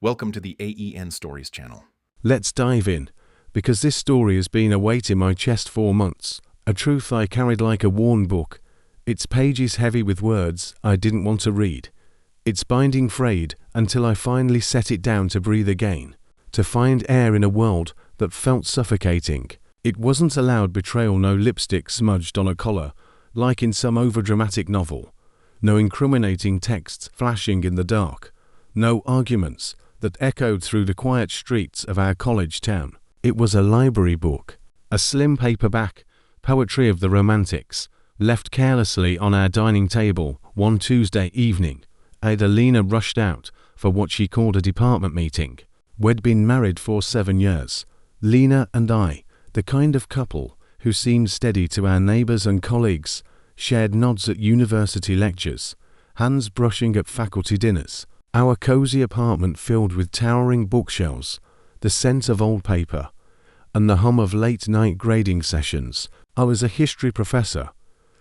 Welcome to the AEN Stories channel. Let's dive in, because this story has been a weight in my chest for months, a truth I carried like a worn book, its pages heavy with words I didn't want to read, its binding frayed until I finally set it down to breathe again, to find air in a world that felt suffocating. It wasn't a loud betrayal, no lipstick smudged on a collar, like in some overdramatic novel, no incriminating texts flashing in the dark, no arguments that echoed through the quiet streets of our college town. It was a library book, a slim paperback, poetry of the Romantics, left carelessly on our dining table one Tuesday evening. Adelina rushed out for what she called a department meeting. We'd been married for 7 years. Lena and I, the kind of couple who seemed steady to our neighbors and colleagues, shared nods at university lectures, hands brushing at faculty dinners, our cozy apartment filled with towering bookshelves, the scent of old paper, and the hum of late-night grading sessions. I was a history professor,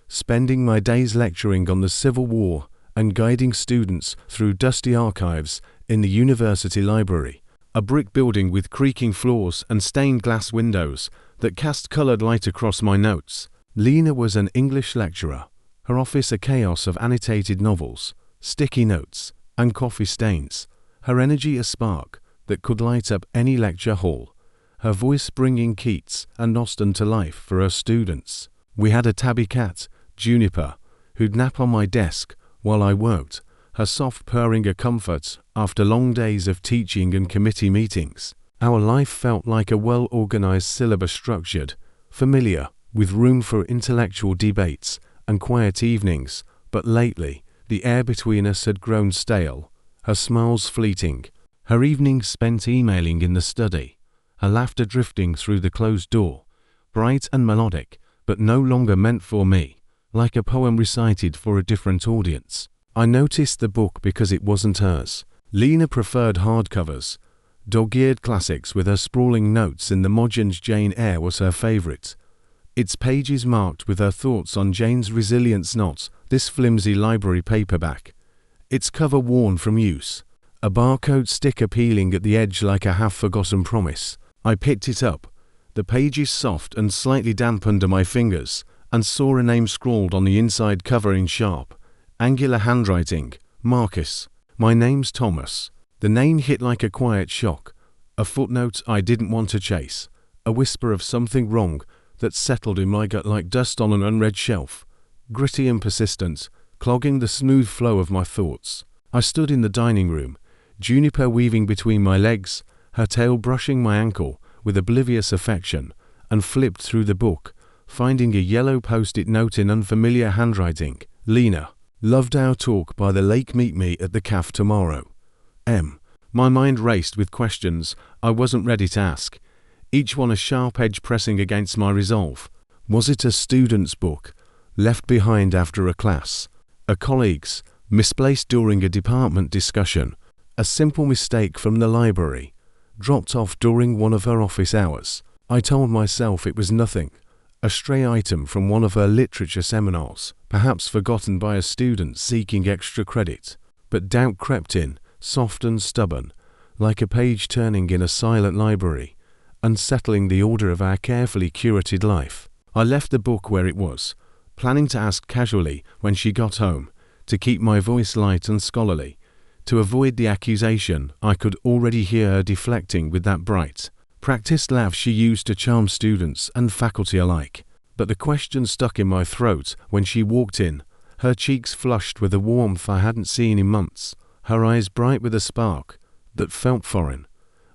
spending my days lecturing on the Civil War and guiding students through dusty archives in the university library, a brick building with creaking floors and stained glass windows that cast colored light across my notes. Lena was an English lecturer, her office a chaos of annotated novels, sticky notes, and coffee stains, her energy a spark that could light up any lecture hall, her voice bringing Keats and Austen to life for her students. We had a tabby cat, Juniper, who'd nap on my desk while I worked, her soft purring a comfort after long days of teaching and committee meetings. Our life felt like a well-organized syllabus, structured, familiar, with room for intellectual debates and quiet evenings, but lately, the air between us had grown stale, her smiles fleeting, her evenings spent emailing in the study, her laughter drifting through the closed door, bright and melodic, but no longer meant for me, like a poem recited for a different audience. I noticed the book because it wasn't hers. Lena preferred hardcovers. Dog-eared classics with her sprawling notes in the Mogens Jane Eyre was her favorite. Its pages marked with her thoughts on Jane's resilience, not this flimsy library paperback. Its cover worn from use, a barcode sticker peeling at the edge like a half-forgotten promise. I picked it up, the pages soft and slightly damp under my fingers, and saw a name scrawled on the inside cover in sharp, angular handwriting, Marcus. My name's Thomas. The name hit like a quiet shock, a footnote I didn't want to chase, a whisper of something wrong that settled in my gut like dust on an unread shelf, gritty and persistent, clogging the smooth flow of my thoughts. I stood in the dining room, Juniper weaving between my legs, her tail brushing my ankle with oblivious affection, and flipped through the book, finding a yellow post-it note in unfamiliar handwriting. Lena, loved our talk by the lake, meet me at the cafe tomorrow. My mind raced with questions I wasn't ready to ask, each one a sharp edge pressing against my resolve. Was it a student's book, left behind after a class, a colleague's, misplaced during a department discussion, a simple mistake from the library, dropped off during one of her office hours? I told myself it was nothing, a stray item from one of her literature seminars, perhaps forgotten by a student seeking extra credit. But doubt crept in, soft and stubborn, like a page turning in a silent library, unsettling the order of our carefully curated life. I left the book where it was, planning to ask casually when she got home, to keep my voice light and scholarly, to avoid the accusation I could already hear her deflecting with that bright, practiced laugh she used to charm students and faculty alike. But the question stuck in my throat when she walked in, her cheeks flushed with a warmth I hadn't seen in months, her eyes bright with a spark that felt foreign,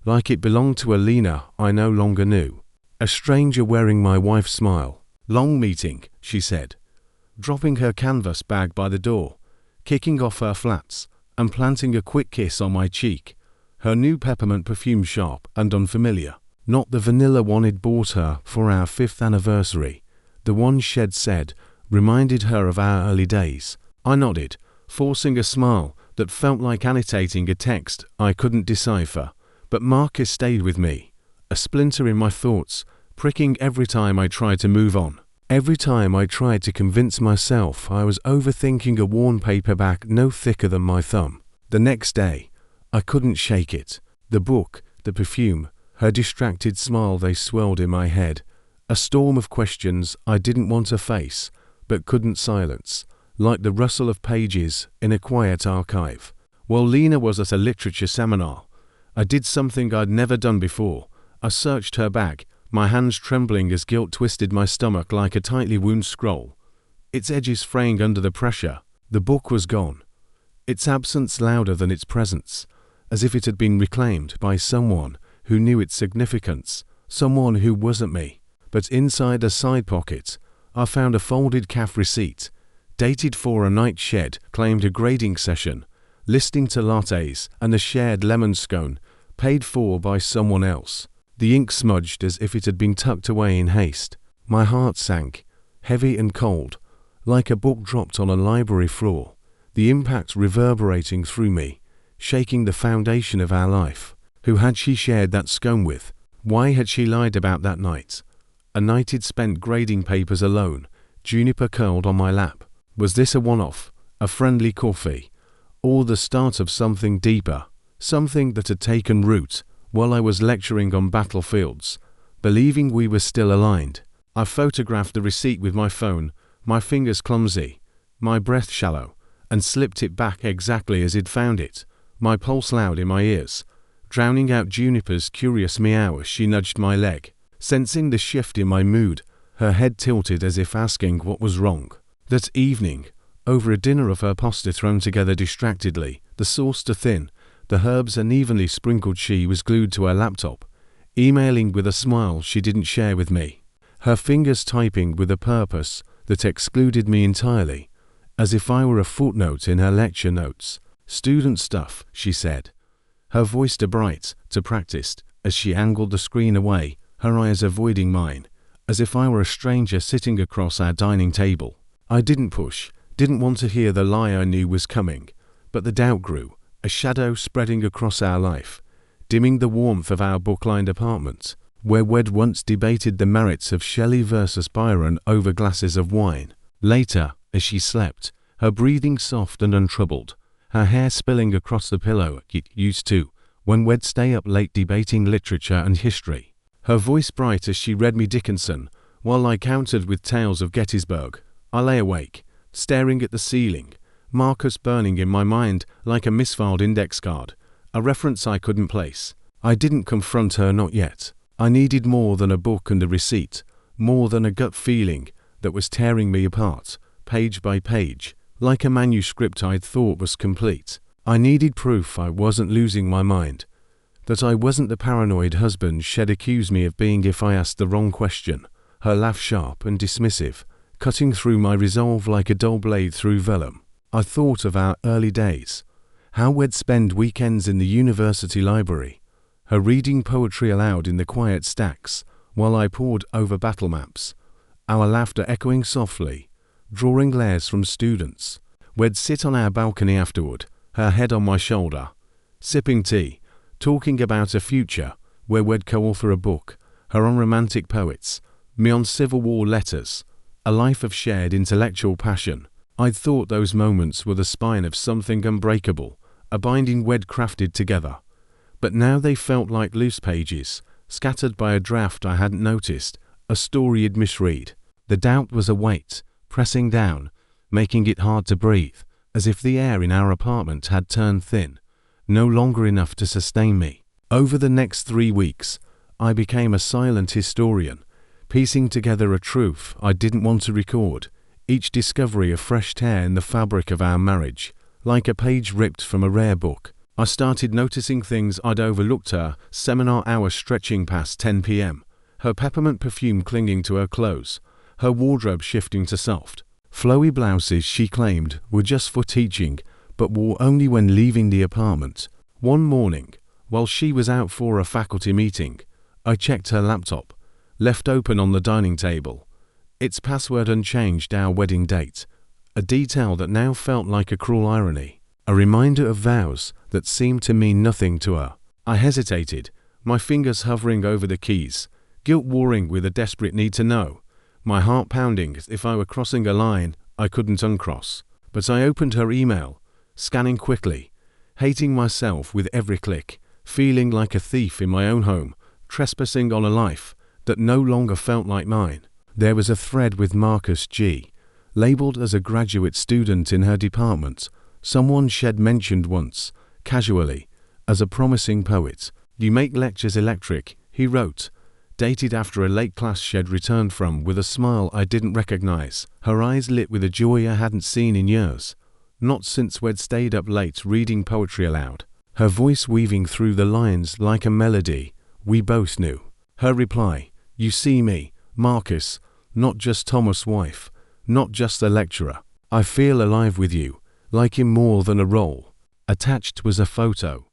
like it belonged to a Lena I no longer knew. A stranger wearing my wife's smile. Long meeting, she said, dropping her canvas bag by the door, kicking off her flats, and planting a quick kiss on my cheek, her new peppermint perfume sharp and unfamiliar. Not the vanilla one I'd bought her for our 5th anniversary. The one she'd said reminded her of our early days. I nodded, forcing a smile that felt like annotating a text I couldn't decipher. But Marcus stayed with me, a splinter in my thoughts, pricking every time I tried to move on. Every time I tried to convince myself I was overthinking a worn paperback no thicker than my thumb. The next day, I couldn't shake it. The book, the perfume, her distracted smile, they swirled in my head. A storm of questions I didn't want to face, but couldn't silence, like the rustle of pages in a quiet archive. While Lena was at a literature seminar, I did something I'd never done before. I searched her bag, my hands trembling as guilt twisted my stomach like a tightly wound scroll, its edges fraying under the pressure. The book was gone, its absence louder than its presence, as if it had been reclaimed by someone who knew its significance, someone who wasn't me. But inside a side pocket, I found a folded CAF receipt, dated for a night shed, claimed a grading session, listing to lattes and a shared lemon scone, paid for by someone else. The ink smudged as if it had been tucked away in haste. My heart sank, heavy and cold, like a book dropped on a library floor, the impact reverberating through me, shaking the foundation of our life. Who had she shared that scone with? Why had she lied about that night? A night he'd spent grading papers alone, juniper curled on my lap. Was this a one-off, a friendly coffee, or the start of something deeper, something that had taken root while I was lecturing on battlefields, believing we were still aligned? I photographed the receipt with my phone, my fingers clumsy, my breath shallow, and slipped it back exactly as he'd found it, my pulse loud in my ears, drowning out Juniper's curious meow as she nudged my leg. Sensing the shift in my mood, her head tilted as if asking what was wrong. That evening, over a dinner of her pasta thrown together distractedly, the sauce too thin, the herbs unevenly sprinkled, she was glued to her laptop, emailing with a smile she didn't share with me, her fingers typing with a purpose that excluded me entirely, as if I were a footnote in her lecture notes. Student stuff, she said, her voice too bright, too practiced, as she angled the screen away, her eyes avoiding mine, as if I were a stranger sitting across our dining table. I didn't push, didn't want to hear the lie I knew was coming, but the doubt grew, a shadow spreading across our life, dimming the warmth of our book-lined apartment, where we'd once debated the merits of Shelley versus Byron over glasses of wine. Later, as she slept, her breathing soft and untroubled, her hair spilling across the pillow it used to when we'd stay up late debating literature and history, her voice bright as she read me Dickinson, while I countered with tales of Gettysburg. I lay awake, staring at the ceiling, Marcus burning in my mind like a misfiled index card, a reference I couldn't place. I didn't confront her, not yet. I needed more than a book and a receipt, more than a gut feeling that was tearing me apart, page by page, like a manuscript I'd thought was complete. I needed proof I wasn't losing my mind, that I wasn't the paranoid husband she'd accuse me of being if I asked the wrong question, her laugh sharp and dismissive, cutting through my resolve like a dull blade through vellum. I thought of our early days, how we'd spend weekends in the university library, her reading poetry aloud in the quiet stacks, while I pored over battle maps, our laughter echoing softly, drawing glares from students. We'd sit on our balcony afterward, her head on my shoulder, sipping tea, talking about a future where we'd co-author a book, her on romantic poets, me on Civil War letters, a life of shared intellectual passion. I'd thought those moments were the spine of something unbreakable, a binding we'd crafted together. But now they felt like loose pages, scattered by a draft I hadn't noticed, a story you'd misread. The doubt was a weight, pressing down, making it hard to breathe, as if the air in our apartment had turned thin, no longer enough to sustain me. Over the next 3 weeks, I became a silent historian, piecing together a truth I didn't want to record, each discovery a fresh tear in the fabric of our marriage, like a page ripped from a rare book. I started noticing things I'd overlooked: her seminar hour stretching past 10 p.m., her peppermint perfume clinging to her clothes, her wardrobe shifting to soft, flowy blouses she claimed were just for teaching, but wore only when leaving the apartment. One morning, while she was out for a faculty meeting, I checked her laptop, left open on the dining table, its password unchanged, our wedding date, a detail that now felt like a cruel irony, a reminder of vows that seemed to mean nothing to her. I hesitated, my fingers hovering over the keys, guilt warring with a desperate need to know, my heart pounding as if I were crossing a line I couldn't uncross. But I opened her email, scanning quickly, hating myself with every click, feeling like a thief in my own home, trespassing on a life that no longer felt like mine. There was a thread with Marcus G. Labeled as a graduate student in her department. Someone Shed mentioned once, casually, as a promising poet. "You make lectures electric," he wrote, dated after a late class Shed returned from with a smile I didn't recognize, her eyes lit with a joy I hadn't seen in years. Not since we'd stayed up late reading poetry aloud. Her voice weaving through the lines like a melody we both knew. Her reply, "You see me, Marcus, not just Thomas' wife, not just a lecturer. I feel alive with you, like in more than a role." Attached was a photo.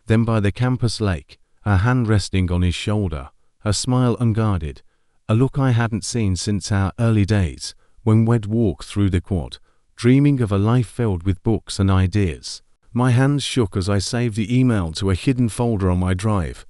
Then by the campus lake, her hand resting on his shoulder, her smile unguarded, a look I hadn't seen since our early days when we'd walked through the quad, dreaming of a life filled with books and ideas. My hands shook as I saved the email to a hidden folder on my drive,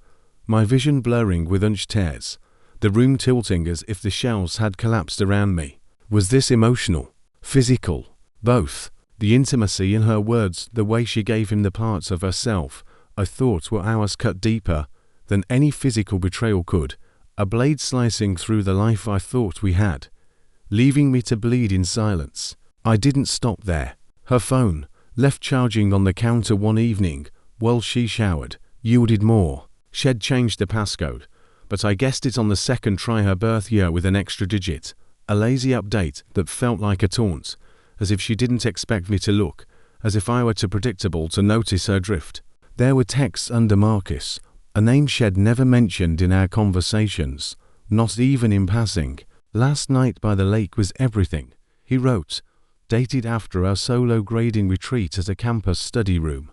my vision blurring with hunched tears, the room tilting as if the shelves had collapsed around me. Was this emotional? Physical? Both. The intimacy in her words, the way she gave him the parts of herself I thought were ours cut deeper than any physical betrayal could, a blade slicing through the life I thought we had, leaving me to bleed in silence. I didn't stop there. Her phone, left charging on the counter one evening while she showered, yielded more. She'd changed the passcode, but I guessed it on the second try her birth year with an extra digit, a lazy update that felt like a taunt, as if she didn't expect me to look, as if I were too predictable to notice her drift. There were texts under Marcus, a name Shed never mentioned in our conversations, not even in passing. "Last night by the lake was everything," he wrote, dated after our solo grading retreat at a campus study room.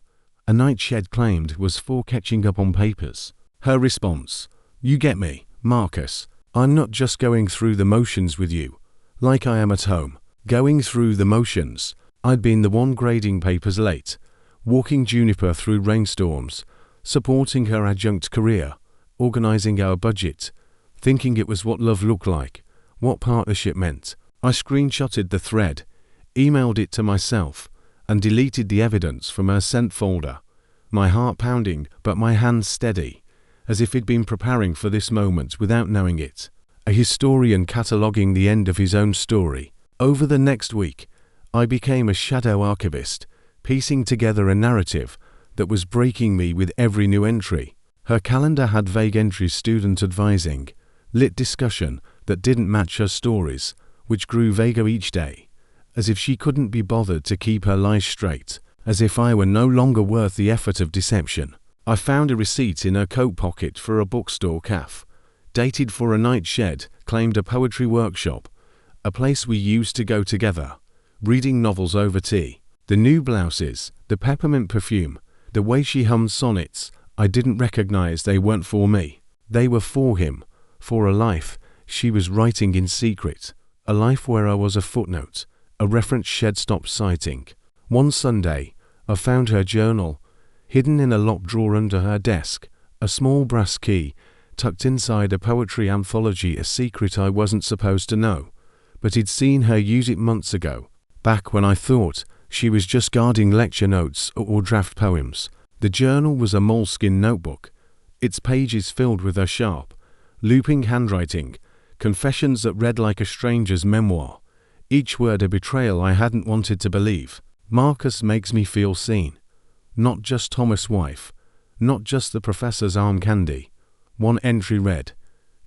A night Shed claimed was for catching up on papers. Her response, "You get me, Marcus. I'm not just going through the motions with you, like I am at home." Going through the motions. I'd been the one grading papers late, walking Juniper through rainstorms, supporting her adjunct career, organizing our budget, thinking it was what love looked like, what partnership meant. I screenshotted the thread, emailed it to myself, and deleted the evidence from her sent folder, my heart pounding but my hands steady, as if he'd been preparing for this moment without knowing it. A historian cataloguing the end of his own story. Over the next week, I became a shadow archivist, piecing together a narrative that was breaking me with every new entry. Her calendar had vague entries, student advising, lit discussion that didn't match her stories, which grew vaguer each day, as if she couldn't be bothered to keep her lies straight, as if I were no longer worth the effort of deception. I found a receipt in her coat pocket for a bookstore cafe, dated for a night Shed claimed a poetry workshop, a place we used to go together, reading novels over tea. The new blouses, the peppermint perfume, the way she hummed sonnets, I didn't recognize they weren't for me. They were for him, for a life she was writing in secret, a life where I was a footnote, a reference Shed stopped citing. One Sunday, I found her journal, hidden in a locked drawer under her desk, a small brass key, tucked inside a poetry anthology, a secret I wasn't supposed to know. But he'd seen her use it months ago, back when I thought she was just guarding lecture notes or draft poems. The journal was a moleskin notebook, its pages filled with her sharp, looping handwriting, confessions that read like a stranger's memoir, each word a betrayal I hadn't wanted to believe. Marcus makes me feel seen. Not just Thomas' wife, not just the professor's arm candy. One entry read,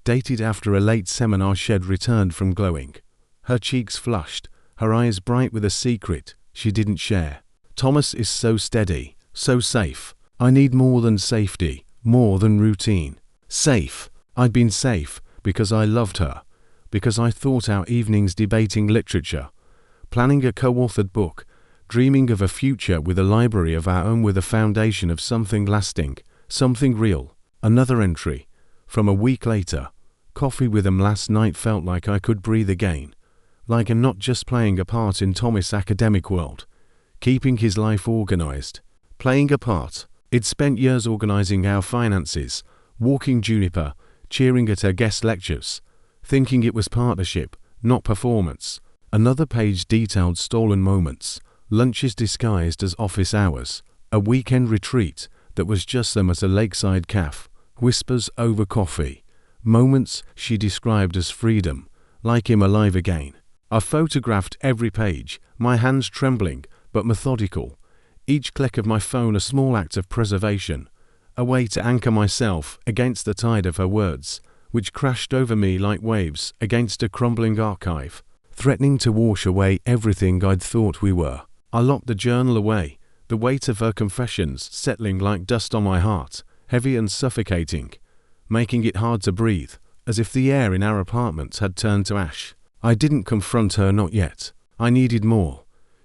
dated after a late seminar Shed returned from glowing. Her cheeks flushed, her eyes bright with a secret she didn't share. "Thomas is so steady, so safe. I need more than safety, more than routine. Safe. I'd been safe because I loved her, because I thought our evenings debating literature, planning a co-authored book, dreaming of a future with a library of our own, with a foundation of something lasting, something real." Another entry, from a week later. "Coffee with him last night felt like I could breathe again. Like I'm not just playing a part in Thomas' academic world, keeping his life organized. Playing a part. I'd spent years organizing our finances, walking Juniper, cheering at her guest lectures, thinking it was partnership, not performance." Another page detailed stolen moments, lunches disguised as office hours, A weekend retreat that was just them at a lakeside cafe, whispers over coffee, moments she described as freedom, like him alive again. I photographed every page, my hands trembling but methodical, each click of my phone a small act of preservation, a way to anchor myself against the tide of her words, which crashed over me like waves against a crumbling archive, threatening to wash away everything I'd thought we were. I locked the journal away, the weight of her confessions settling like dust on my heart, heavy and suffocating, making it hard to breathe, as if the air in our apartment had turned to ash. I didn't confront her, not yet. I needed more.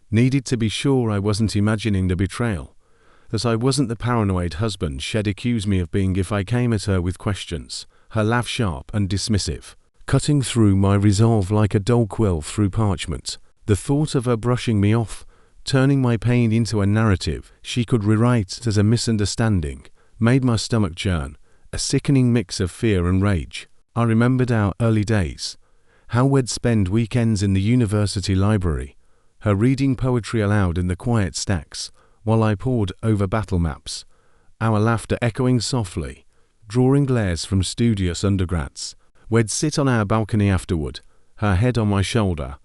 Needed to be sure I wasn't imagining the betrayal, that I wasn't the paranoid husband she'd accused me of being if I came at her with questions, her laugh sharp and dismissive, cutting through my resolve like a dull quill through parchment. The thought of her brushing me off, turning my pain into a narrative she could rewrite as a misunderstanding, made my stomach churn, a sickening mix of fear and rage. I remembered our early days, how we'd spend weekends in the university library, her reading poetry aloud in the quiet stacks, while I pored over battle maps, our laughter echoing softly, drawing glares from studious undergrads. We'd sit on our balcony afterward, her head on my shoulder,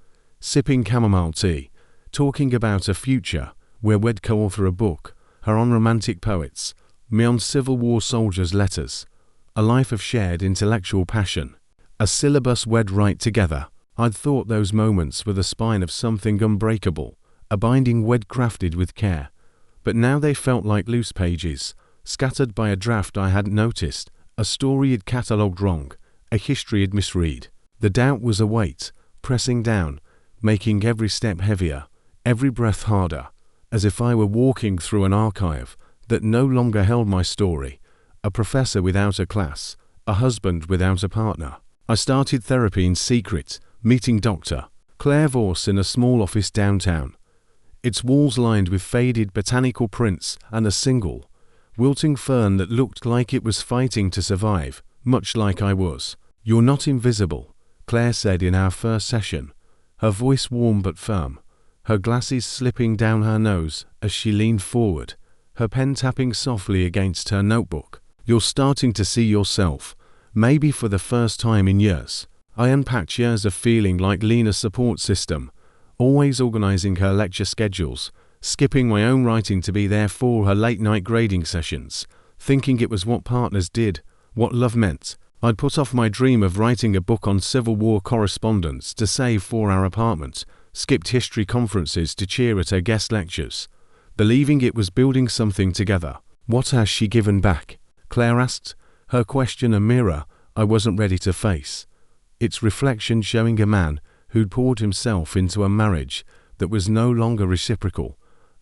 sipping chamomile tea, talking about a future where we'd co-author a book, her on romantic poets, me on Civil War soldiers' letters, a life of shared intellectual passion, a syllabus we'd write together. I'd thought those moments were the spine of something unbreakable, a binding we'd crafted with care, but now they felt like loose pages, scattered by a draft I hadn't noticed, a story had catalogued wrong, a history had misread. The doubt was a weight, pressing down, making every step heavier, every breath harder, as if I were walking through an archive that no longer held my story, a professor without a class, a husband without a partner. I started therapy in secret, meeting Dr. Claire Voss in a small office downtown, its walls lined with faded botanical prints and a single, wilting fern that looked like it was fighting to survive, much like I was. "You're not invisible," Claire said in our first session, her voice warm but firm, her glasses slipping down her nose as she leaned forward, her pen tapping softly against her notebook. "You're starting to see yourself, maybe for the first time in years." I unpacked years of feeling like Lena's support system, always organizing her lecture schedules, skipping my own writing to be there for her late-night grading sessions, thinking it was what partners did, what love meant. I'd put off my dream of writing a book on Civil War correspondence to save for our apartment, skipped history conferences to cheer at her guest lectures, believing it was building something together. "What has she given back?" Claire asked, her question a mirror I wasn't ready to face, its reflection showing a man who'd poured himself into a marriage that was no longer reciprocal,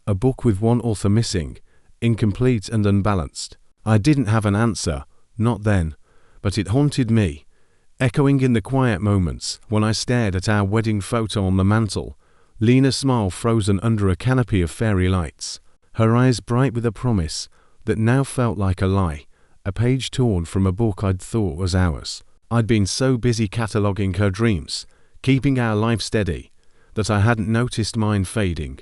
a book with one author missing, incomplete and unbalanced. I didn't have an answer, not then, but it haunted me, echoing in the quiet moments when I stared at our wedding photo on the mantel, Lena's smile frozen under a canopy of fairy lights, her eyes bright with a promise that now felt like a lie, a page torn from a book I'd thought was ours. I'd been so busy cataloguing her dreams, keeping our life steady, that I hadn't noticed mine fading,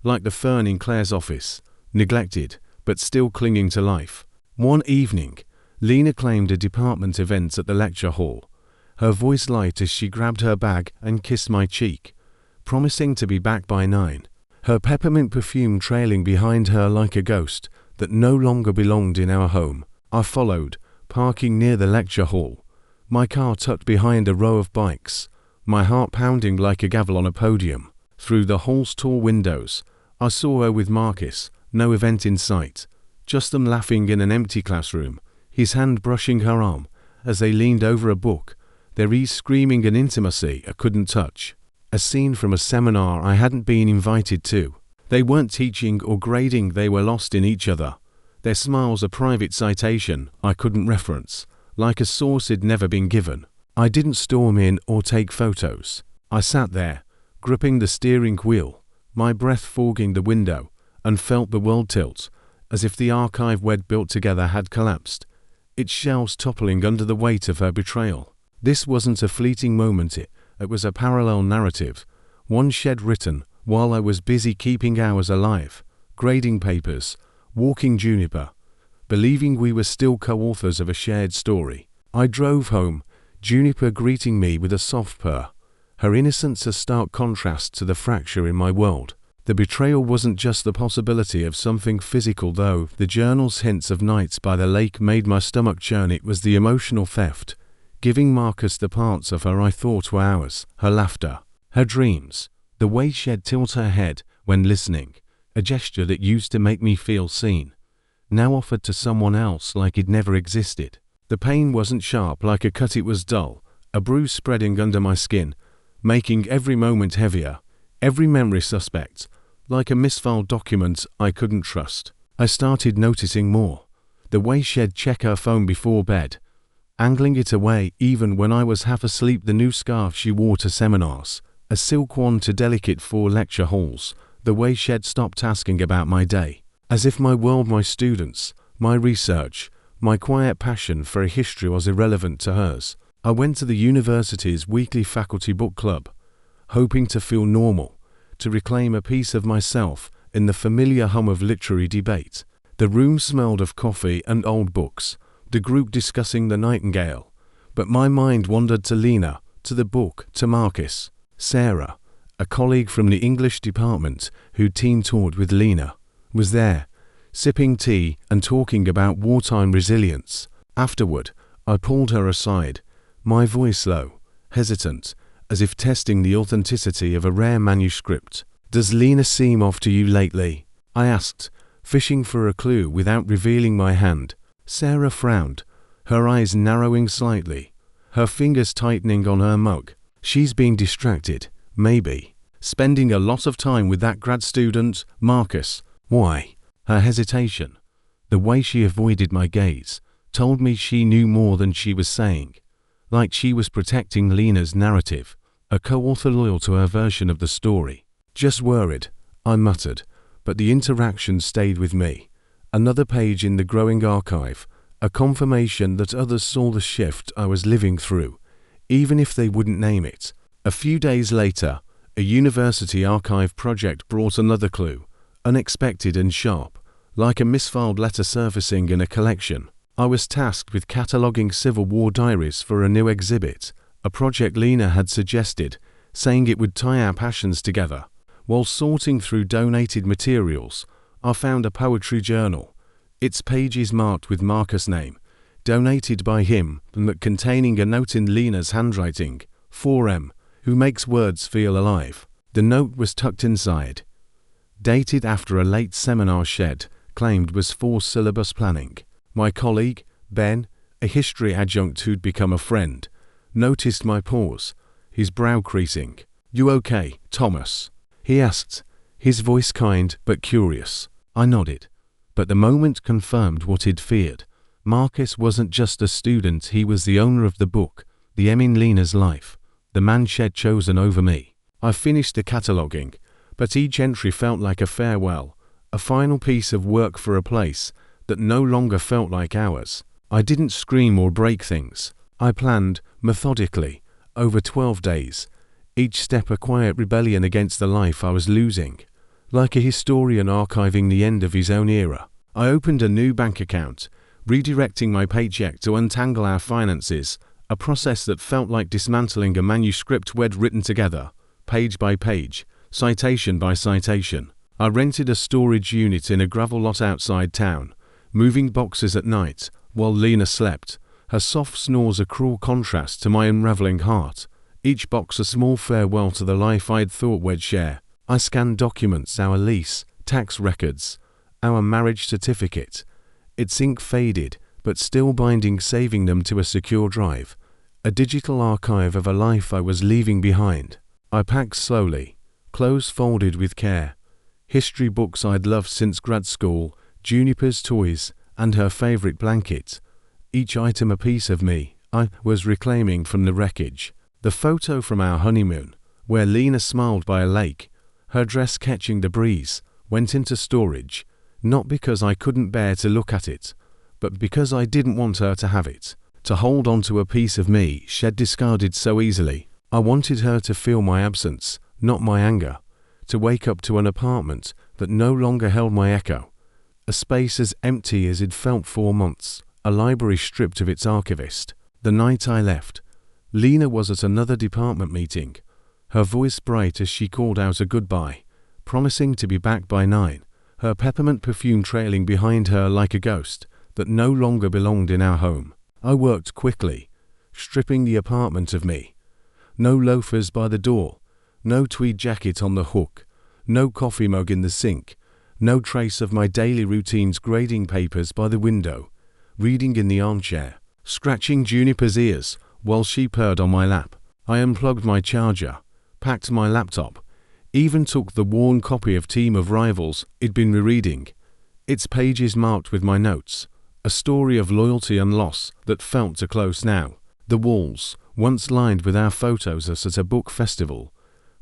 like the fern in Claire's office, neglected, but still clinging to life. One evening, Lena claimed a department event at the lecture hall, her voice light as she grabbed her bag and kissed my cheek, promising to be back by 9, her peppermint perfume trailing behind her like a ghost that no longer belonged in our home. I followed, parking near the lecture hall, my car tucked behind a row of bikes, my heart pounding like a gavel on a podium. Through the hall's tall windows, I saw her with Marcus, no event in sight, just them laughing in an empty classroom, his hand brushing her arm as they leaned over a book, their ease screaming an intimacy I couldn't touch. A scene from a seminar I hadn't been invited to. They weren't teaching or grading, they were lost in each other, their smiles a private citation I couldn't reference, like a source had never been given. I didn't storm in or take photos. I sat there, gripping the steering wheel, my breath fogging the window, and felt the world tilt, as if the archive we'd built together had collapsed, its shelves toppling under the weight of her betrayal. This wasn't a fleeting moment, it was a parallel narrative, one she'd written while I was busy keeping ours alive, grading papers, walking Juniper, believing we were still co-authors of a shared story. I drove home, Juniper greeting me with a soft purr, her innocence a stark contrast to the fracture in my world. The betrayal wasn't just the possibility of something physical, though. The journal's hints of nights by the lake made my stomach churn. It was the emotional theft, giving Marcus the parts of her I thought were ours, her laughter, her dreams, the way she'd tilt her head when listening, a gesture that used to make me feel seen, now offered to someone else like it never existed. The pain wasn't sharp like a cut, it was dull, a bruise spreading under my skin, making every moment heavier, every memory suspect, like a misfiled document I couldn't trust. I started noticing more. The way she'd check her phone before bed, angling it away even when I was half asleep, the new scarf she wore to seminars, a silk one to delicate for lecture halls, the way she'd stopped asking about my day, as if my world, my students, my research, my quiet passion for a history was irrelevant to hers. I went to the university's weekly faculty book club, hoping to feel normal, to reclaim a piece of myself in the familiar hum of literary debate. The room smelled of coffee and old books, the group discussing The Nightingale, but my mind wandered to Lena, to the book, to Marcus. Sarah, a colleague from the English department who team-toured with Lena, was there, sipping tea and talking about wartime resilience. Afterward, I pulled her aside, my voice low, hesitant, as if testing the authenticity of a rare manuscript. "Does Lena seem off to you lately?" I asked, fishing for a clue without revealing my hand. Sarah frowned, her eyes narrowing slightly, her fingers tightening on her mug. "She's been distracted, maybe. Spending a lot of time with that grad student, Marcus." "Why?" Her hesitation, the way she avoided my gaze, told me she knew more than she was saying. Like she was protecting Lena's narrative, a co-author loyal to her version of the story. "Just worried," I muttered, but the interaction stayed with me. Another page in the growing archive, a confirmation that others saw the shift I was living through, even if they wouldn't name it. A few days later, a university archive project brought another clue, unexpected and sharp, like a misfiled letter surfacing in a collection. I was tasked with cataloguing Civil War diaries for a new exhibit, a project Lena had suggested, saying it would tie our passions together. While sorting through donated materials, I found a poetry journal, its pages marked with Marcus' name, donated by him, but containing a note in Lena's handwriting, 4M, who makes words feel alive. The note was tucked inside, dated after a late seminar she'd claimed was for syllabus planning. My colleague, Ben, a history adjunct who'd become a friend, noticed my pause, his brow creasing. "You okay, Thomas?" he asked, his voice kind but curious. I nodded, but the moment confirmed what he'd feared. Marcus wasn't just a student, he was the owner of the book, the M in Lena's life, the man she'd chosen over me. I finished the cataloguing, but each entry felt like a farewell, a final piece of work for a place that no longer felt like ours. I didn't scream or break things. I planned, methodically, over 12 days, each step a quiet rebellion against the life I was losing. Like a historian archiving the end of his own era, I opened a new bank account, redirecting my paycheck to untangle our finances, a process that felt like dismantling a manuscript we'd written together, page by page, citation by citation. I rented a storage unit in a gravel lot outside town, moving boxes at night while Lena slept, her soft snores a cruel contrast to my unraveling heart, each box a small farewell to the life I'd thought we'd share. I scanned documents, our lease, tax records, our marriage certificate, its ink faded but still binding, saving them to a secure drive, a digital archive of a life I was leaving behind. I packed slowly, clothes folded with care, history books I'd loved since grad school, Juniper's toys, and her favorite blanket, each item a piece of me I was reclaiming from the wreckage. The photo from our honeymoon, where Lena smiled by a lake, her dress catching the breeze, went into storage, not because I couldn't bear to look at it, but because I didn't want her to have it, to hold on to a piece of me she'd discarded so easily. I wanted her to feel my absence, not my anger, to wake up to an apartment that no longer held my echo, A space as empty as it felt 4 months, a library stripped of its archivist. The night I left, Lena was at another department meeting, her voice bright as she called out a goodbye, promising to be back by 9, her peppermint perfume trailing behind her like a ghost that no longer belonged in our home. I worked quickly, stripping the apartment of me. No loafers by the door, no tweed jacket on the hook, no coffee mug in the sink, no trace of my daily routine's grading papers by the window, reading in the armchair, scratching Juniper's ears while she purred on my lap. I unplugged my charger, packed my laptop, even took the worn copy of Team of Rivals it'd been rereading, its pages marked with my notes, a story of loyalty and loss that felt too close now. The walls, once lined with our photos us at a book festival,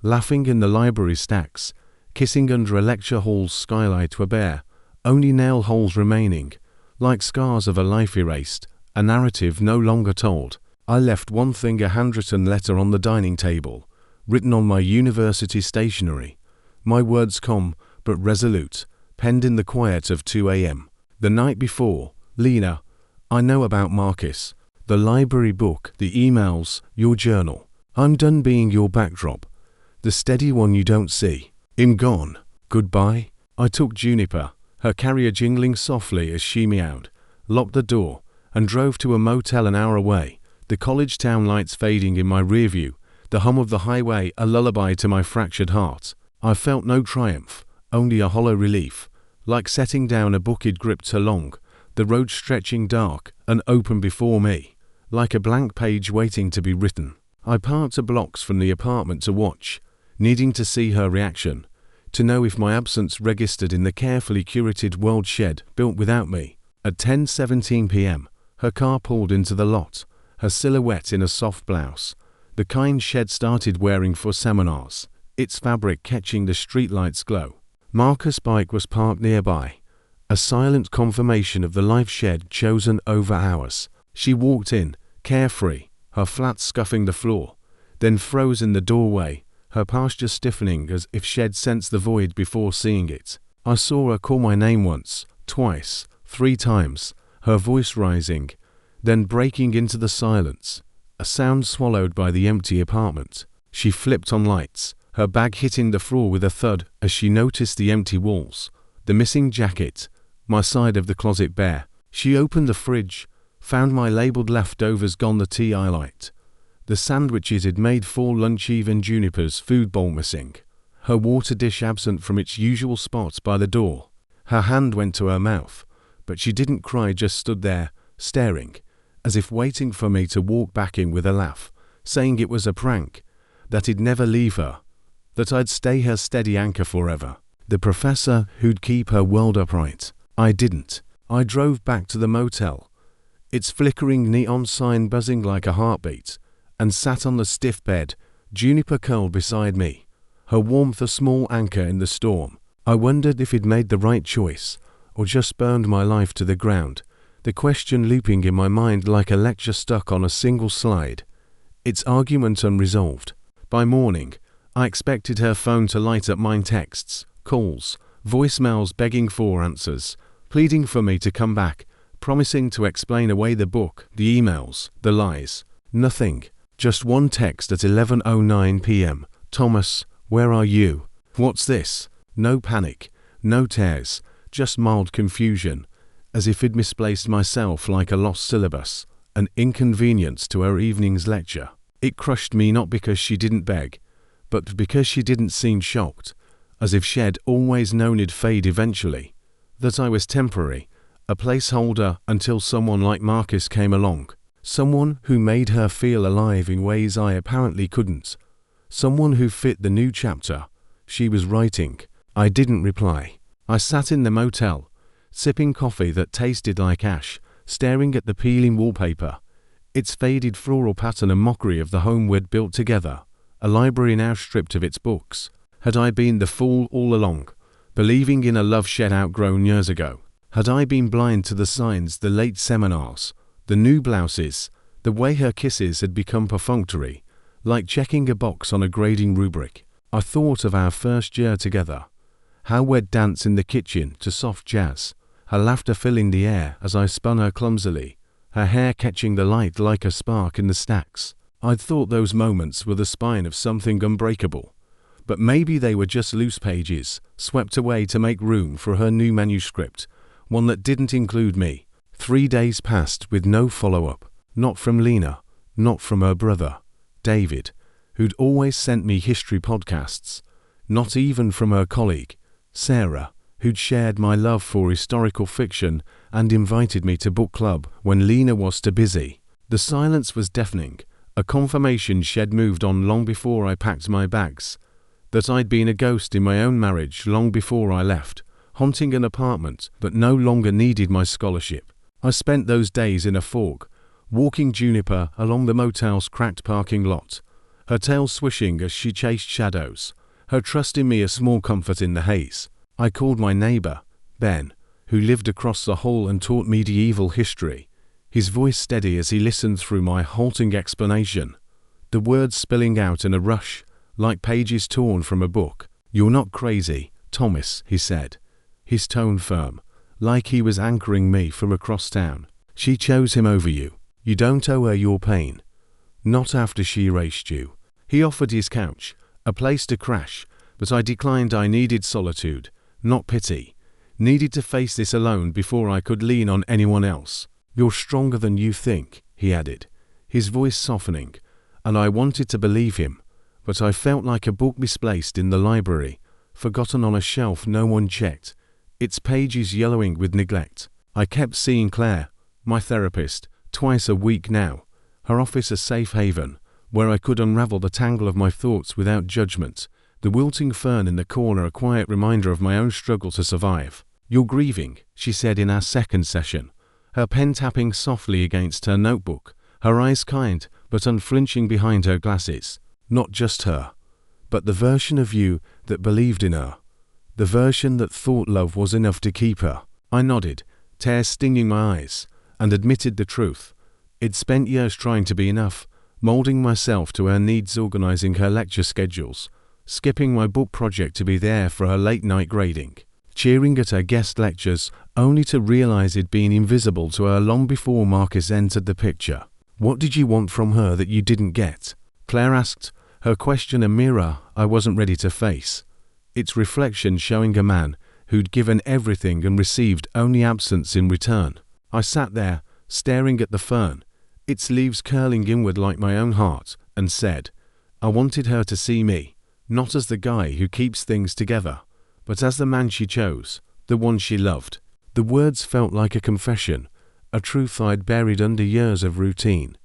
laughing in the library stacks, kissing under a lecture hall's skylight were bare, only nail holes remaining, like scars of a life erased, a narrative no longer told. I left one thing, a handwritten letter on the dining table, written on my university stationery, my words calm but resolute, penned in the quiet of 2 a.m. The night before. Lena, I know about Marcus, the library book, the emails, your journal. I'm done being your backdrop, the steady one you don't see. I'm gone. Goodbye. I took Juniper, her carrier jingling softly as she meowed, locked the door, and drove to a motel an hour away, the college town lights fading in my rearview, the hum of the highway a lullaby to my fractured heart. I felt no triumph, only a hollow relief, like setting down a book I'd gripped too long, the road stretching dark and open before me, like a blank page waiting to be written. I parked a blocks from the apartment to watch, needing to see her reaction, to know if my absence registered in the carefully curated world shed built without me. At 10:17 p.m., her car pulled into the lot, her silhouette in a soft blouse, the kind shed started wearing for seminars, its fabric catching the streetlight's glow. Marcus' bike was parked nearby, a silent confirmation of the life shed chosen over ours. She walked in, carefree, her flat scuffing the floor, then froze in the doorway, her posture stiffening as if she'd sensed the void before seeing it. I saw her call my name once, twice, 3 times, her voice rising, then breaking into the silence, a sound swallowed by the empty apartment. She flipped on lights, her bag hitting the floor with a thud as she noticed the empty walls, the missing jacket, my side of the closet bare. She opened the fridge, found my labeled leftovers gone, the tea I liked, the sandwiches had made for lunch, even Juniper's food bowl missing, her water dish absent from its usual spot by the door. Her hand went to her mouth, but she didn't cry, just stood there, staring, as if waiting for me to walk back in with a laugh, saying it was a prank, that he'd never leave her, that I'd stay her steady anchor forever, the professor who'd keep her world upright. I didn't. I drove back to the motel, its flickering neon sign buzzing like a heartbeat, and sat on the stiff bed, Juniper curled beside me, her warmth a small anchor in the storm. I wondered if he'd made the right choice, or just burned my life to the ground, the question looping in my mind like a lecture stuck on a single slide, its argument unresolved. By morning, I expected her phone to light up mine, texts, calls, voicemails begging for answers, pleading for me to come back, promising to explain away the book, the emails, the lies. Nothing. Just one text at 11:09 p.m. Thomas, where are you? What's this? No panic, no tears, just mild confusion, as if I'd misplaced myself like a lost syllabus, an inconvenience to her evening's lecture. It crushed me, not because she didn't beg, but because she didn't seem shocked, as if she'd always known it'd fade eventually, that I was temporary, a placeholder until someone like Marcus came along, someone who made her feel alive in ways I apparently couldn't, someone who fit the new chapter she was writing. I didn't reply. I sat in the motel, sipping coffee that tasted like ash, staring at the peeling wallpaper, its faded floral pattern a mockery of the home we'd built together, a library now stripped of its books. Had I been the fool all along, believing in a love shed outgrown years ago? Had I been blind to the signs, the late seminars, the new blouses, the way her kisses had become perfunctory, like checking a box on a grading rubric? I thought of our first year together, how we'd dance in the kitchen to soft jazz, her laughter filling the air as I spun her clumsily, her hair catching the light like a spark in the stacks. I'd thought those moments were the spine of something unbreakable, but maybe they were just loose pages, swept away to make room for her new manuscript, one that didn't include me. 3 days passed with no follow-up, not from Lena, not from her brother, David, who'd always sent me history podcasts, not even from her colleague, Sarah, who'd shared my love for historical fiction and invited me to book club when Lena was too busy. The silence was deafening, a confirmation she'd moved on long before I packed my bags, that I'd been a ghost in my own marriage long before I left, haunting an apartment that no longer needed my scholarship. I spent those days in a fog, walking Juniper along the motel's cracked parking lot, her tail swishing as she chased shadows, her trust in me a small comfort in the haze. I called my neighbor, Ben, who lived across the hall and taught medieval history, his voice steady as he listened through my halting explanation, the words spilling out in a rush, like pages torn from a book. "You're not crazy, Thomas," he said, his tone firm, like he was anchoring me from across town. "She chose him over you. You don't owe her your pain. Not after she erased you." He offered his couch, a place to crash, but I declined. I needed solitude, not pity. Needed to face this alone before I could lean on anyone else. "You're stronger than you think," he added, his voice softening, and I wanted to believe him, but I felt like a book misplaced in the library, forgotten on a shelf no one checked, its pages yellowing with neglect. I kept seeing Claire, my therapist, twice a week now, her office a safe haven, where I could unravel the tangle of my thoughts without judgment, the wilting fern in the corner a quiet reminder of my own struggle to survive. "You're grieving," she said in our second session, her pen tapping softly against her notebook, her eyes kind but unflinching behind her glasses. "Not just her, but the version of you that believed in her, the version that thought love was enough to keep her." I nodded, tears stinging my eyes, and admitted the truth. I'd spent years trying to be enough, molding myself to her needs, organizing her lecture schedules, skipping my book project to be there for her late-night grading, cheering at her guest lectures, only to realize it'd been invisible to her long before Marcus entered the picture. "What did you want from her that you didn't get?" Claire asked, her question a mirror I wasn't ready to face, its reflection showing a man who'd given everything and received only absence in return. I sat there, staring at the fern, its leaves curling inward like my own heart, and said, I wanted her to see me, not as the guy who keeps things together, but as the man she chose, the one she loved. The words felt like a confession, a truth I'd buried under years of routine,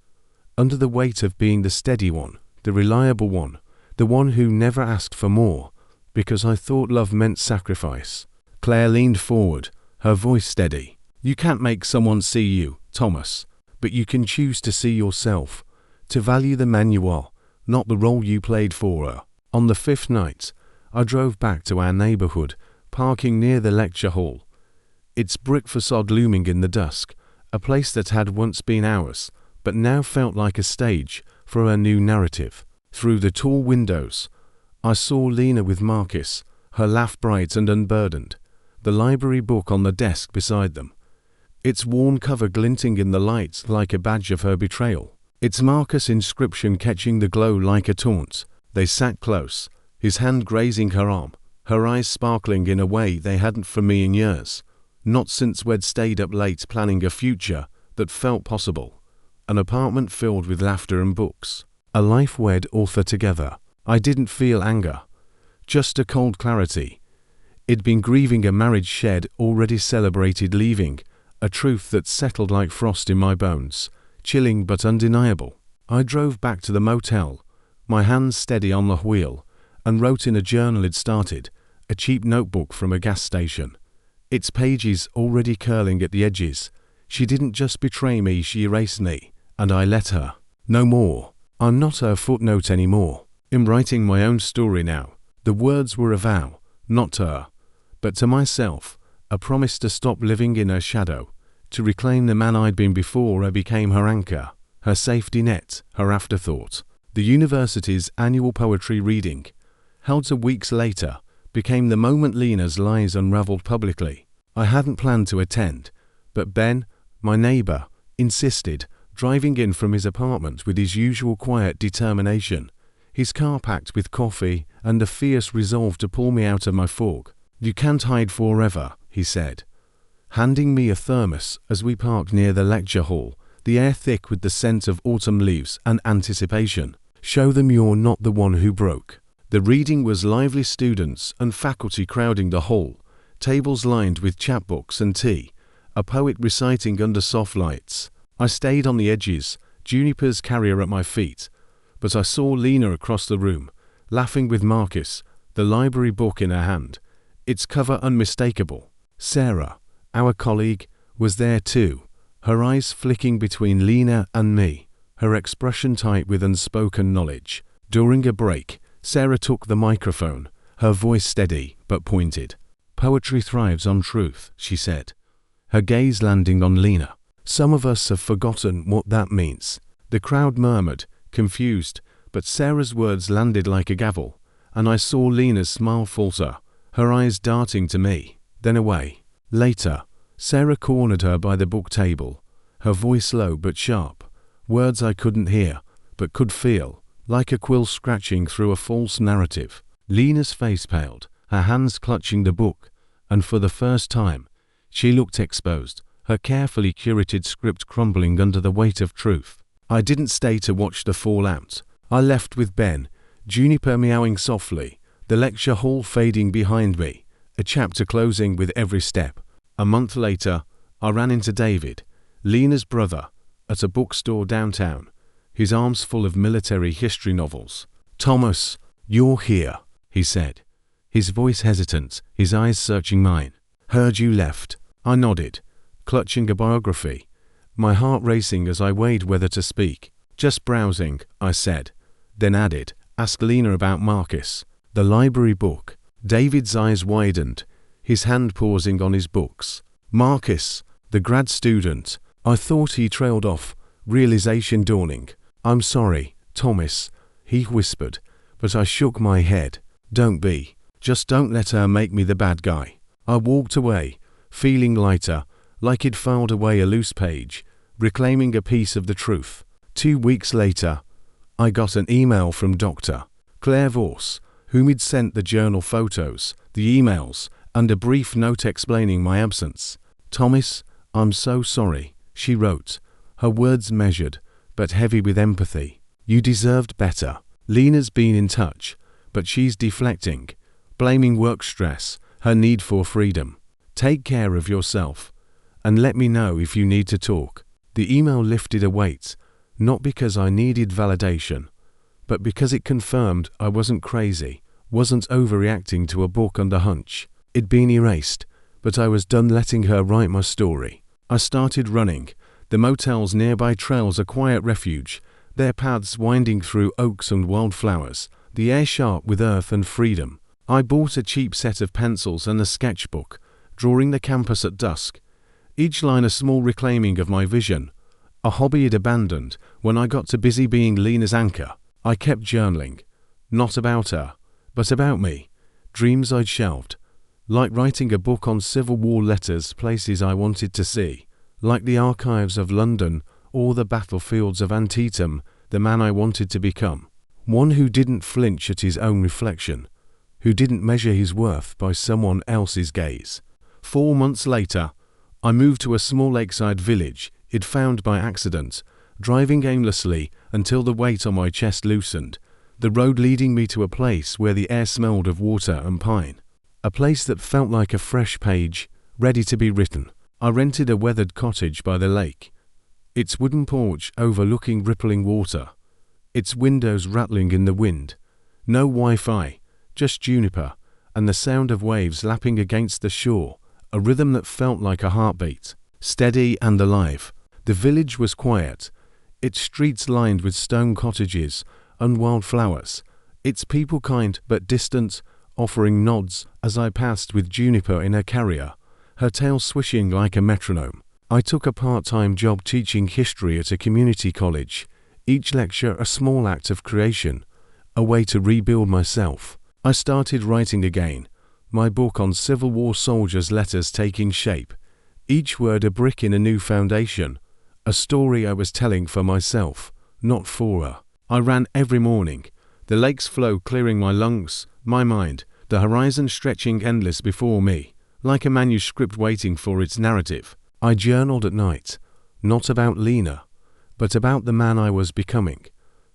under the weight of being the steady one, the reliable one, the one who never asked for more, because I thought love meant sacrifice. Claire leaned forward, her voice steady. "You can't make someone see you, Thomas, but you can choose to see yourself, to value the man you are, not the role you played for her." On the fifth night, I drove back to our neighborhood, parking near the lecture hall, its brick facade looming in the dusk, a place that had once been ours, but now felt like a stage for her new narrative. Through the tall windows, I saw Lena with Marcus, her laugh bright and unburdened, the library book on the desk beside them, its worn cover glinting in the light like a badge of her betrayal, its Marcus inscription catching the glow like a taunt. They sat close, his hand grazing her arm, her eyes sparkling in a way they hadn't for me in years, not since we'd stayed up late planning a future that felt possible, an apartment filled with laughter and books, a life we'd author together. I didn't feel anger, just a cold clarity. I'd been grieving a marriage shed already celebrated leaving, a truth that settled like frost in my bones, chilling but undeniable. I drove back to the motel, my hands steady on the wheel, and wrote in a journal I'd started, a cheap notebook from a gas station, its pages already curling at the edges. She didn't just betray me, she erased me, and I let her. No more. I'm not her footnote anymore. I'm writing my own story now. The words were a vow, not to her, but to myself, a promise to stop living in her shadow, to reclaim the man I'd been before I became her anchor, her safety net, her afterthought. The university's annual poetry reading, held 2 weeks later, became the moment Lena's lies unraveled publicly. I hadn't planned to attend, but Ben, my neighbour, insisted, driving in from his apartment with his usual quiet determination, his car packed with coffee and a fierce resolve to pull me out of my fog. "You can't hide forever," he said, handing me a thermos as we parked near the lecture hall, the air thick with the scent of autumn leaves and anticipation. "Show them you're not the one who broke." The reading was lively, students and faculty crowding the hall, tables lined with chapbooks and tea, a poet reciting under soft lights. I stayed on the edges, Juniper's carrier at my feet, but I saw Lena across the room, laughing with Marcus, the library book in her hand, its cover unmistakable. Sarah, our colleague, was there too, her eyes flicking between Lena and me, her expression tight with unspoken knowledge. During a break, Sarah took the microphone, her voice steady but pointed. "Poetry thrives on truth," she said, her gaze landing on Lena. "Some of us have forgotten what that means." The crowd murmured, confused, but Sarah's words landed like a gavel, and I saw Lena's smile falter, her eyes darting to me, then away. Later, Sarah cornered her by the book table, her voice low but sharp, words I couldn't hear, but could feel, like a quill scratching through a false narrative. Lena's face paled, her hands clutching the book, and for the first time, she looked exposed, her carefully curated script crumbling under the weight of truth. I didn't stay to watch the fallout. I left with Ben, Juniper meowing softly, the lecture hall fading behind me, a chapter closing with every step. A month later, I ran into David, Lena's brother, at a bookstore downtown, his arms full of military history novels. "Thomas, you're here," he said, his voice hesitant, his eyes searching mine. "Heard you left." I nodded, clutching a biography, my heart racing as I weighed whether to speak. "Just browsing," I said, then added, "Ask Lena about Marcus." The library book. David's eyes widened, his hand pausing on his books. "Marcus, the grad student." I thought he trailed off, realization dawning. "I'm sorry, Thomas," he whispered, but I shook my head. "Don't be. Just don't let her make me the bad guy." I walked away, feeling lighter, like he'd filed away a loose page, reclaiming a piece of the truth. 2 weeks later, I got an email from Dr. Claire Vorse, whom he'd sent the journal photos, the emails, and a brief note explaining my absence. "Thomas, I'm so sorry," she wrote, her words measured, but heavy with empathy. "You deserved better. Lena's been in touch, but she's deflecting, blaming work stress, her need for freedom. Take care of yourself, and let me know if you need to talk." The email lifted a weight, not because I needed validation, but because it confirmed I wasn't crazy, wasn't overreacting to a book under hunch. It'd been erased, but I was done letting her write my story. I started running, the motel's nearby trails a quiet refuge, their paths winding through oaks and wildflowers, the air sharp with earth and freedom. I bought a cheap set of pencils and a sketchbook, drawing the campus at dusk, each line a small reclaiming of my vision, a hobby I'd abandoned when I got too busy being Lena's anchor. I kept journaling, not about her, but about me, dreams I'd shelved, like writing a book on Civil War letters, places I wanted to see, like the archives of London or the battlefields of Antietam, the man I wanted to become, one who didn't flinch at his own reflection, who didn't measure his worth by someone else's gaze. 4 months later, I moved to a small lakeside village I'd found by accident, driving aimlessly until the weight on my chest loosened, the road leading me to a place where the air smelled of water and pine. A place that felt like a fresh page, ready to be written. I rented a weathered cottage by the lake, its wooden porch overlooking rippling water, its windows rattling in the wind. No Wi-Fi, just juniper, and the sound of waves lapping against the shore, a rhythm that felt like a heartbeat, steady and alive. The village was quiet, its streets lined with stone cottages and wildflowers, its people kind but distant, offering nods as I passed with Juniper in her carrier, her tail swishing like a metronome. I took a part-time job teaching history at a community college, each lecture a small act of creation, a way to rebuild myself. I started writing again, my book on Civil War soldiers' letters taking shape, each word a brick in a new foundation, a story I was telling for myself, not for her. I ran every morning, the lake's flow clearing my lungs, my mind, the horizon stretching endless before me, like a manuscript waiting for its narrative. I journaled at night, not about Lena, but about the man I was becoming,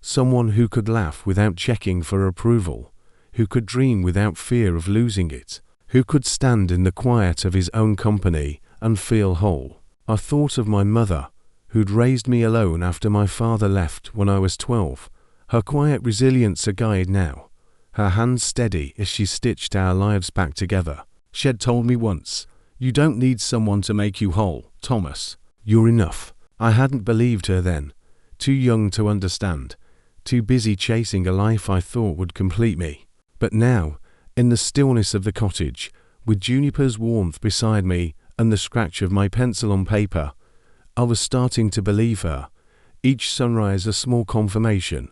someone who could laugh without checking for approval, who could dream without fear of losing it, who could stand in the quiet of his own company and feel whole. I thought of my mother, who'd raised me alone after my father left when I was 12, her quiet resilience a guide now, her hands steady as she stitched our lives back together. She'd told me once, "You don't need someone to make you whole, Thomas. You're enough." I hadn't believed her then, too young to understand, too busy chasing a life I thought would complete me. But now, in the stillness of the cottage, with Juniper's warmth beside me and the scratch of my pencil on paper, I was starting to believe her, each sunrise a small confirmation,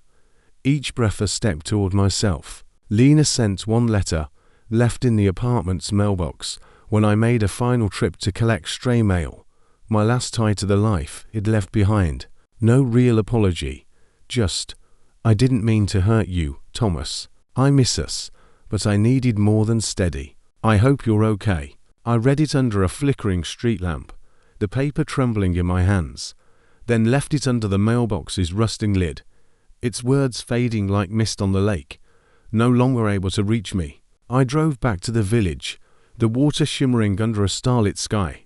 each breath a step toward myself. Lena sent one letter, left in the apartment's mailbox, when I made a final trip to collect stray mail, my last tie to the life it left behind. No real apology, just, "I didn't mean to hurt you, Thomas. I miss us, but I needed more than steady. I hope you're okay." I read it under a flickering street lamp, the paper trembling in my hands, then left it under the mailbox's rusting lid, its words fading like mist on the lake, no longer able to reach me. I drove back to the village, the water shimmering under a starlit sky,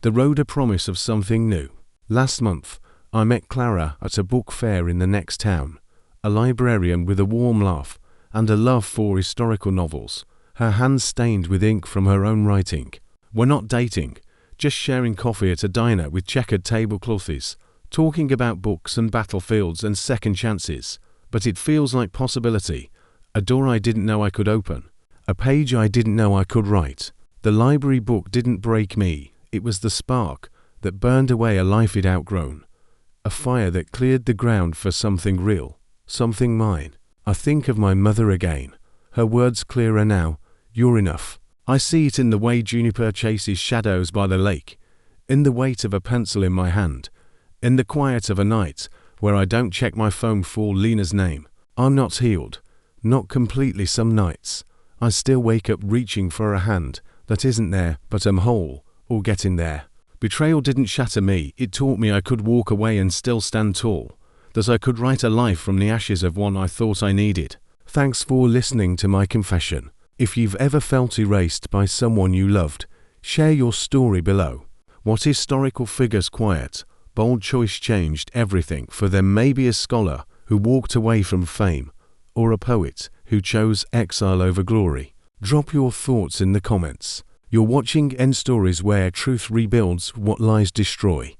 the road a promise of something new. Last month, I met Clara at a book fair in the next town, a librarian with a warm laugh and a love for historical novels, her hands stained with ink from her own writing. We're not dating, just sharing coffee at a diner with checkered tablecloths, talking about books and battlefields and second chances, but it feels like possibility, a door I didn't know I could open, a page I didn't know I could write. The library book didn't break me, it was the spark that burned away a life it outgrown, a fire that cleared the ground for something real, something mine. I think of my mother again, her words clearer now, "You're enough." I see it in the way Juniper chases shadows by the lake, in the weight of a pencil in my hand, in the quiet of a night where I don't check my phone for Lena's name. I'm not healed, not completely some nights. I still wake up reaching for a hand that isn't there, but I'm whole, or getting there. Betrayal didn't shatter me, it taught me I could walk away and still stand tall, that I could write a life from the ashes of one I thought I needed. Thanks for listening to my confession. If you've ever felt erased by someone you loved, share your story below. What historical figure's quiet, bold choice changed everything for them? Maybe a scholar who walked away from fame, or a poet who chose exile over glory. Drop your thoughts in the comments. You're watching End Stories, where truth rebuilds what lies destroy.